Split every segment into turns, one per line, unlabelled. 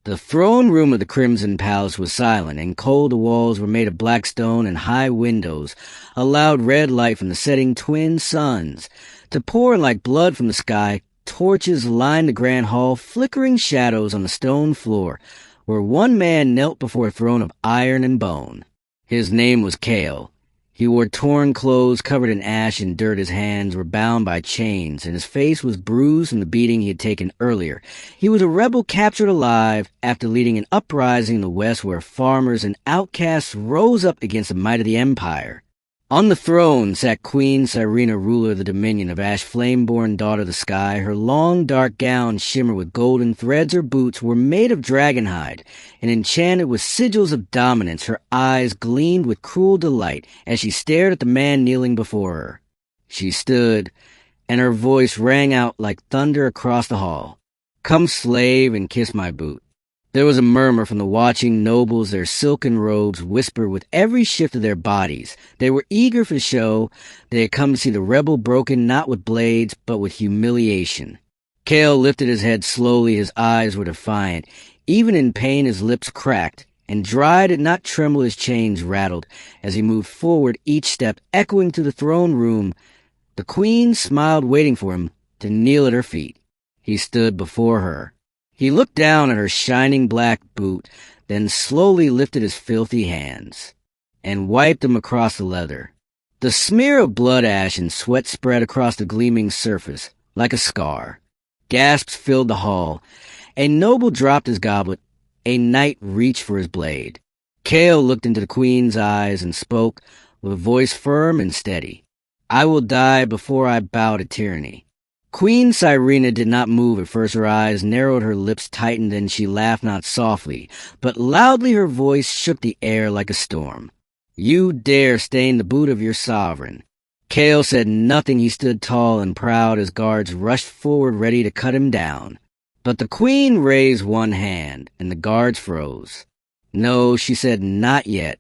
The throne room of the Crimson Palace was silent, and cold the walls were made of black stone, and high windows allowed red light from the setting twin suns to pour like blood from the sky. Torches lined the grand hall, flickering shadows on the stone floor, where one man knelt before a throne of iron and bone. His name was Kale. He wore torn clothes covered in ash and dirt. His hands were bound by chains, and his face was bruised from the beating he had taken earlier. He was a rebel captured alive after leading an uprising in the West where farmers and outcasts rose up against the might of the Empire. On the throne sat Queen Cyrena, ruler of the dominion of Ash, flame-born daughter of the sky. Her long dark gown shimmered with golden threads. Her boots were made of dragonhide and enchanted with sigils of dominance. Her eyes gleamed with cruel delight as she stared at the man kneeling before her. She stood, and her voice rang out like thunder across the hall. "Come, slave, and kiss my boot." There was a murmur from the watching nobles. Their silken robes whispered with every shift of their bodies. They were eager for the show. They had come to see the rebel broken not with blades, but with humiliation. Kale lifted his head slowly. His eyes were defiant. Even in pain his lips cracked, and dry did not tremble. His chains rattled as he moved forward, each step echoing through the throne room. The queen smiled, waiting for him to kneel at her feet. He stood before her. He looked down at her shining black boot, then slowly lifted his filthy hands and wiped them across the leather. The smear of blood ash and sweat spread across the gleaming surface like a scar. Gasps filled the hall. A noble dropped his goblet. A knight reached for his blade. Kale looked into the queen's eyes and spoke with a voice firm and steady. "I will die before I bow to tyranny." Queen Cyrena did not move at first. Her eyes narrowed, her lips tightened, and she laughed not softly, but loudly. Her voice shook the air like a storm. "You dare stain the boot of your sovereign." Kale said nothing. He stood tall and proud as guards rushed forward ready to cut him down. But the queen raised one hand, and the guards froze. "No," she said, "not yet."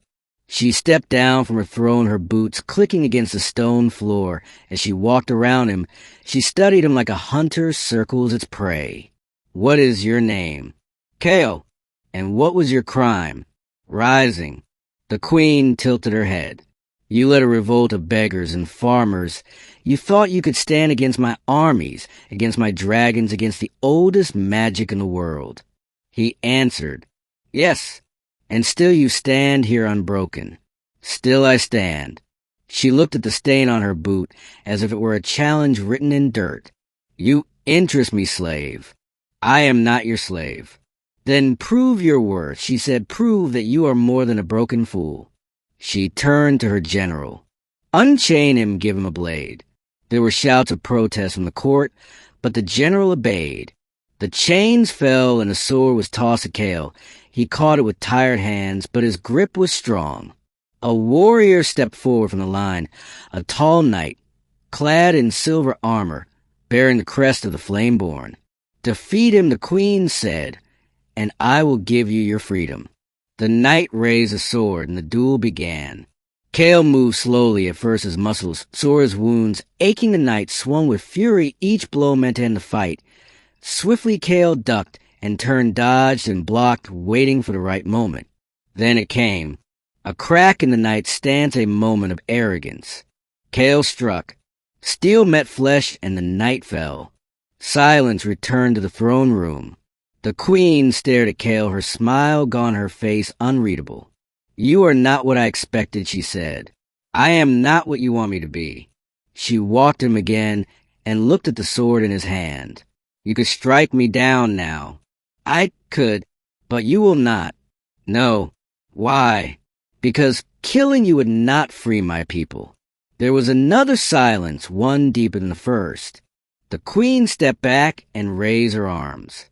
She stepped down from her throne, her boots clicking against the stone floor. As she walked around him, she studied him like a hunter circles its prey. "What is your name?" "Kale." "And what was your crime?" "Rising." The queen tilted her head. "You led a revolt of beggars and farmers. You thought you could stand against my armies, against my dragons, against the oldest magic in the world." He answered, "Yes. And still you stand here unbroken." "Still I stand." She looked at the stain on her boot as if it were a challenge written in dirt. "You interest me, slave." "I am not your slave." "Then prove your worth," she said. "Prove that you are more than a broken fool." She turned to her general. "Unchain him, give him a blade." There were shouts of protest from the court, but the general obeyed. The chains fell and the sword was tossed at Kale. He caught it with tired hands, but his grip was strong. A warrior stepped forward from the line, a tall knight, clad in silver armor, bearing the crest of the Flameborn. "Defeat him," the queen said, "and I will give you your freedom." The knight raised a sword, and the duel began. Kale moved slowly. At first his muscles sore as wounds. Aching, the knight swung with fury. Each blow meant to end the fight. Swiftly Kale ducked and turned, dodged and blocked, waiting for the right moment. Then it came. A crack in the knight's stance, a moment of arrogance. Kale struck. Steel met flesh, and the knight fell. Silence returned to the throne room. The queen stared at Kale, her smile gone, her face unreadable. "You are not what I expected," she said. "I am not what you want me to be." She walked him again and looked at the sword in his hand. "You could strike me down now." "I could, but you will not." "No." "Why?" "Because killing you would not free my people." There was another silence, one deeper than the first. The queen stepped back and raised her arms.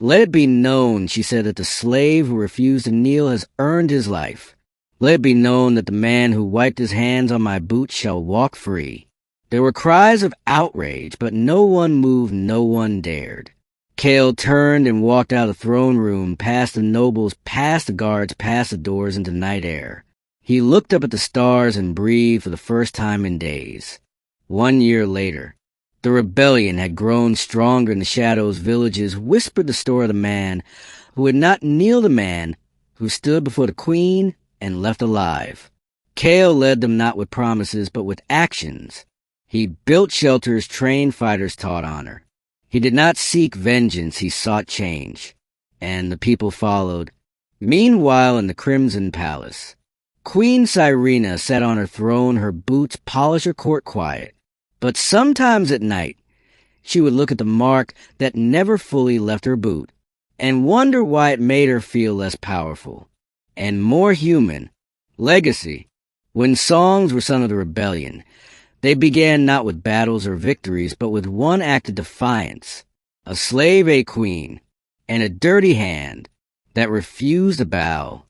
"Let it be known," she said, "that the slave who refused to kneel has earned his life. Let it be known that the man who wiped his hands on my boot shall walk free." There were cries of outrage, but no one moved, no one dared. Kale turned and walked out of the throne room, past the nobles, past the guards, past the doors into night air. He looked up at the stars and breathed for the first time in days. 1 year later, the rebellion had grown stronger in the shadows. Villages whispered the story of the man who would not kneel to man, who stood before the queen and left alive. Kale led them not with promises, but with actions. He built shelters, trained fighters, taught honor. He did not seek vengeance, he sought change. And the people followed. Meanwhile, in the Crimson Palace, Queen Cyrena sat on her throne, her boots polish her court quiet. But sometimes at night, she would look at the mark that never fully left her boot, and wonder why it made her feel less powerful and more human. Legacy. When songs were sung of the rebellion, they began not with battles or victories, but with one act of defiance, a slave, a queen, and a dirty hand that refused to bow.